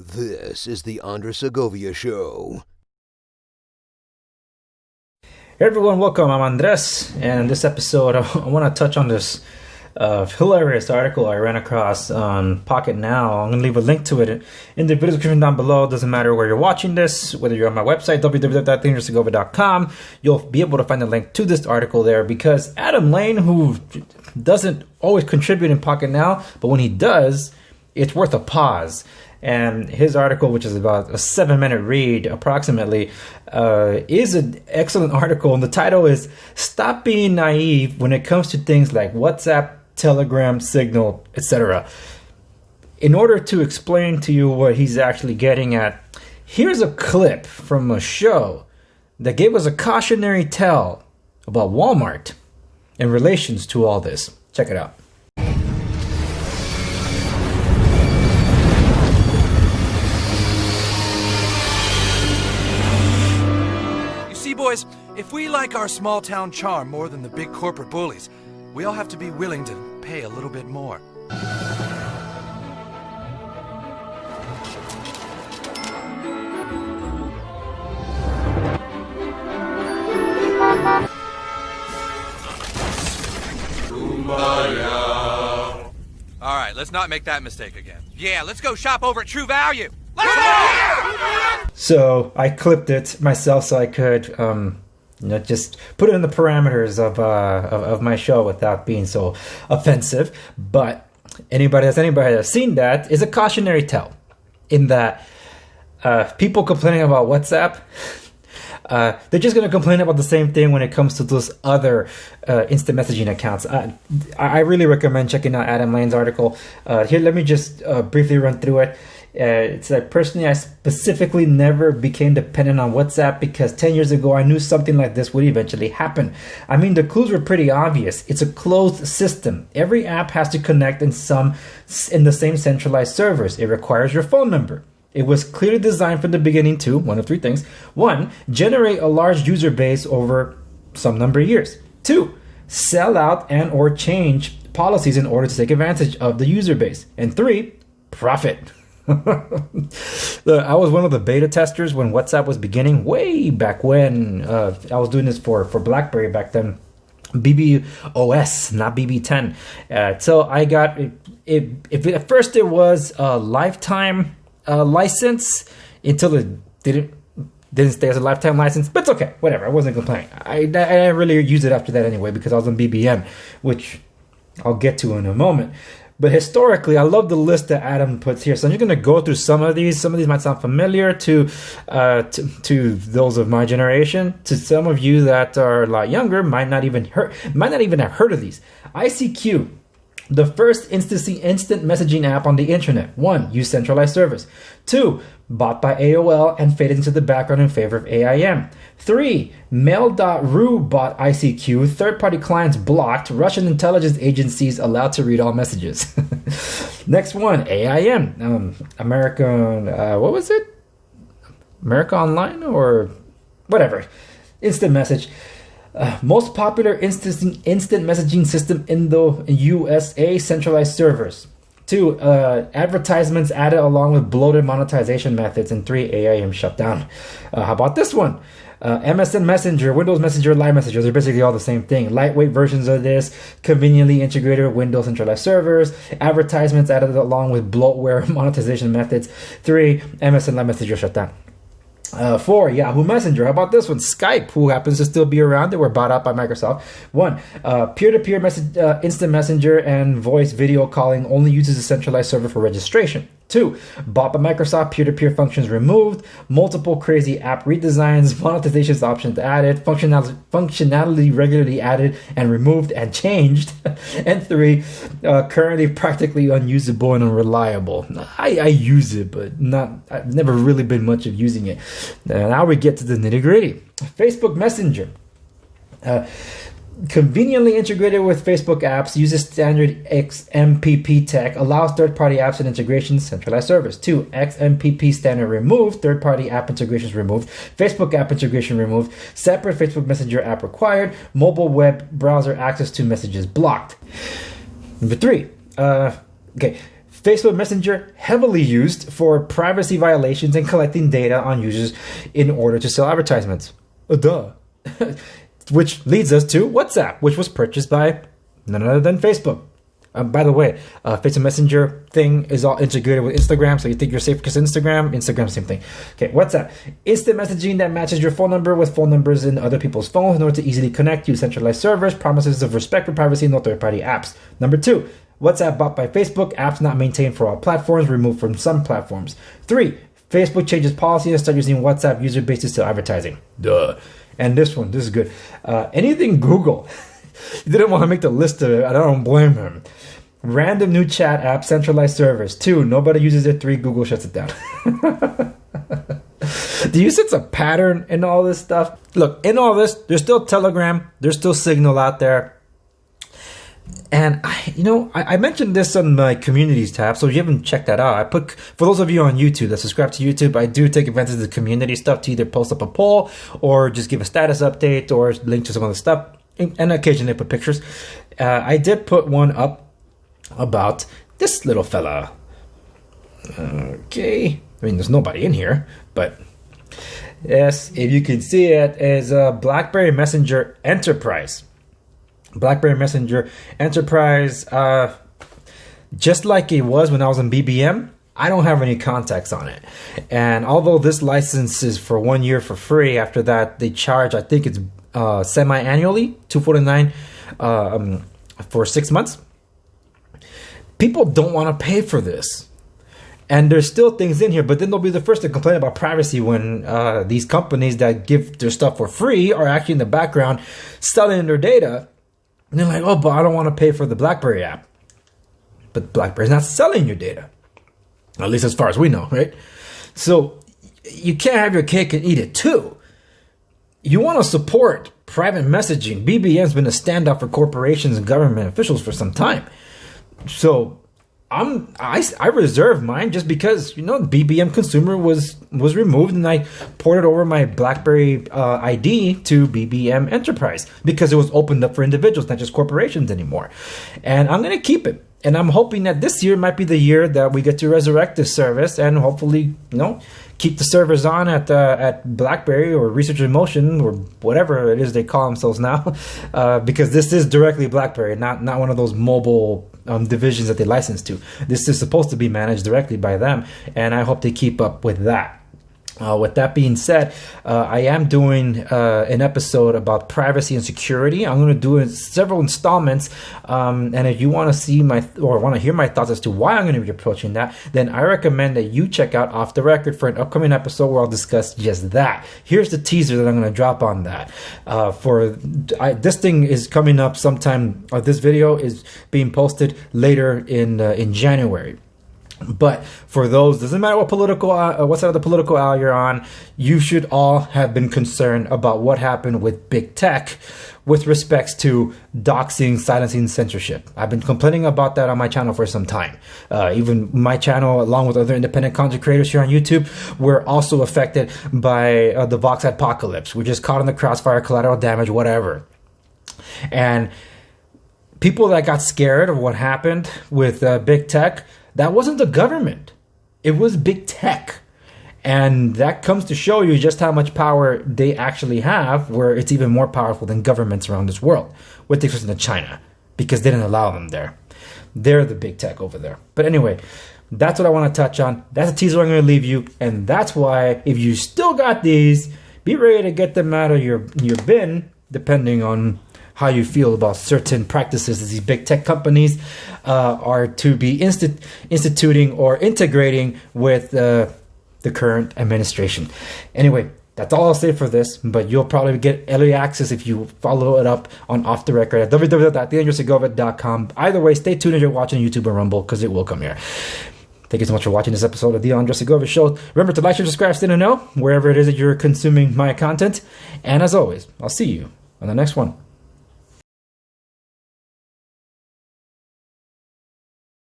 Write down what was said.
This is the Segovia Show. Hey everyone, welcome. I'm Andres, and in this episode, I want to touch on this hilarious article I ran across on Pocket Now. I'm going to leave a link to it in the video description down below. It doesn't matter where you're watching this, whether you're on my website, www.dangeroussegovia.com, you'll be able to find the link to this article there because Adam Lane, who doesn't always contribute in Pocket Now, but when he does, it's worth a pause. And his article, which is about a 7-minute read approximately, is an excellent article. And the title is "Stop Being Naive When It Comes to Things Like WhatsApp, Telegram, Signal, etc." In order to explain to you what he's actually getting at, here's a clip from a show that gave us a cautionary tale about Walmart in relations to all this. Check it out. Boys, if we like our small town charm more than the big corporate bullies, we all have to be willing to pay a little bit more. All right, let's not make that mistake again. Yeah, let's go shop over at True Value. Let's go! So I clipped it myself so I could, just put it in the parameters of my show without being so offensive. But anybody that's seen that is a cautionary tale in that people complaining about WhatsApp, they're just going to complain about the same thing when it comes to those other instant messaging accounts. I really recommend checking out Adam Lane's article. Here, let me just briefly run through it. It's like, personally, I specifically never became dependent on WhatsApp because 10 years ago, I knew something like this would eventually happen. I mean, the clues were pretty obvious. It's a closed system. Every app has to connect in the same centralized servers. It requires your phone number. It was clearly designed from the beginning to, one of three things. 1, generate a large user base over some number of years. 2, sell out and or change policies in order to take advantage of the user base. And 3, profit. I was one of the beta testers when WhatsApp was beginning, way back when. I was doing this for BlackBerry back then. BBOS, not BB10. So I got it. At first it was a lifetime license until it didn't stay as a lifetime license, but it's okay, whatever. I wasn't complaining. I didn't really use it after that anyway because I was on BBM, which I'll get to in a moment. But historically, I love the list that Adam puts here. So I'm just going to go through some of these. Some of these might sound familiar to those of my generation. To some of you that are a lot younger, might not even have heard of these. ICQ, the first instant messaging app on the internet. 1, use centralized servers. 2, bought by AOL and faded into the background in favor of AIM. 3, Mail.ru bought ICQ. Third-party clients blocked. Russian intelligence agencies allowed to read all messages. Next one, AIM. American, what was it? America Online or whatever. Instant message. Most popular instant messaging system in the USA, centralized servers. 2, advertisements added along with bloated monetization methods. And 3, AIM shut down. How about this one? MSN Messenger, Windows Messenger, Live Messenger, they're basically all the same thing. Lightweight versions of this, conveniently integrated with Windows centralized servers, advertisements added along with bloatware monetization methods. 3, MSN Live Messenger shut down. 4, Yahoo Messenger. How about this one? Skype, who happens to still be around. They were bought out by Microsoft. 1, peer-to-peer instant messenger and voice video calling only uses a centralized server for registration. 2, bought by Microsoft, peer-to-peer functions removed, multiple crazy app redesigns, monetization options added, functionality regularly added and removed and changed. And 3, currently practically unusable and unreliable. I use it, but I've never really been much of using it. Now we get to the nitty-gritty. Facebook Messenger. Conveniently integrated with Facebook apps, uses standard XMPP tech, allows third-party apps and integrations, centralized servers. 2, XMPP standard removed, third-party app integrations removed, Facebook app integration removed, separate Facebook Messenger app required, mobile web browser access to messages blocked. Number 3, Facebook Messenger, heavily used for privacy violations and collecting data on users in order to sell advertisements. Duh. Which leads us to WhatsApp, which was purchased by none other than Facebook. By the way, Facebook Messenger thing is all integrated with Instagram, so you think you're safe because Instagram, same thing. Okay, WhatsApp. Instant messaging that matches your phone number with phone numbers in other people's phones in order to easily connect. Use centralized servers, promises of respect for privacy, no third-party apps. Number 2, WhatsApp bought by Facebook, apps not maintained for all platforms, removed from some platforms. 3, Facebook changes policy and start using WhatsApp user base to sell advertising. Duh. And this is good. Anything Google. He didn't want to make the list of it. I don't blame him. Random new chat app, centralized servers. 2, nobody uses it. 3, Google shuts it down. Do you sense a pattern in all this stuff? Look, in all this, there's still Telegram. There's still Signal out there. And I mentioned this on my communities tab, so if you haven't checked that out, I put, for those of you on YouTube that subscribe to YouTube, I do take advantage of the community stuff to either post up a poll or just give a status update or link to some other stuff, and occasionally put pictures. I did put one up about this little fella. Okay, I mean, there's nobody in here, but yes, if you can see it, is a BlackBerry Messenger Enterprise. BlackBerry Messenger Enterprise, just like it was when I was in BBM, I don't have any contacts on it. And although this license is for 1 year for free, after that they charge, I think it's semi-annually, $249 for 6 months. People don't want to pay for this. And there's still things in here, but then they'll be the first to complain about privacy when these companies that give their stuff for free are actually in the background selling their data. And they're like, oh, but I don't want to pay for the BlackBerry app. But BlackBerry's not selling your data. At least as far as we know, right? So you can't have your cake and eat it too. You want to support private messaging. BBM's been a standout for corporations and government officials for some time. So I reserved mine just because, BBM Consumer was removed, and I ported over my BlackBerry ID to BBM Enterprise because it was opened up for individuals, not just corporations anymore. And I'm going to keep it. And I'm hoping that this year might be the year that we get to resurrect this service and hopefully, keep the servers on at BlackBerry or Research in Motion or whatever it is they call themselves now, because this is directly BlackBerry, not one of those mobile divisions that they license to. This is supposed to be managed directly by them, and I hope they keep up with that. With that being said, I am doing an episode about privacy and security. I'm going to do several installments, and if you want to see want to hear my thoughts as to why I'm going to be approaching that, then I recommend that you check out Off the Record for an upcoming episode where I'll discuss just that. Here's the teaser that I'm going to drop on that. This thing is coming up sometime. This video is being posted later in January. But for those, doesn't matter what side of the political aisle you're on, you should all have been concerned about what happened with big tech with respects to doxing, silencing, censorship. I've been complaining about that on my channel for some time. Even my channel, along with other independent content creators here on YouTube, were also affected by the Vox apocalypse. We're just caught in the crossfire, collateral damage, whatever. And people that got scared of what happened with big tech, that wasn't the government. It was big tech. And that comes to show you just how much power they actually have, where it's even more powerful than governments around this world, with the exception of China, because they didn't allow them there. They're the big tech over there. But anyway, that's what I want to touch on. That's a teaser I'm going to leave you. And that's why, if you still got these, be ready to get them out of your bin, depending on how you feel about certain practices that these big tech companies are to be instituting or integrating with the current administration. Anyway, that's all I'll say for this, but you'll probably get early access if you follow it up on Off the Record at www.theandrewsegovia.com. Either way, stay tuned if you're watching YouTube or Rumble, because it will come here. Thank you so much for watching this episode of The Andrew Segovia Show. Remember to like, share, subscribe, stay to know wherever it is that you're consuming my content. And as always, I'll see you on the next one.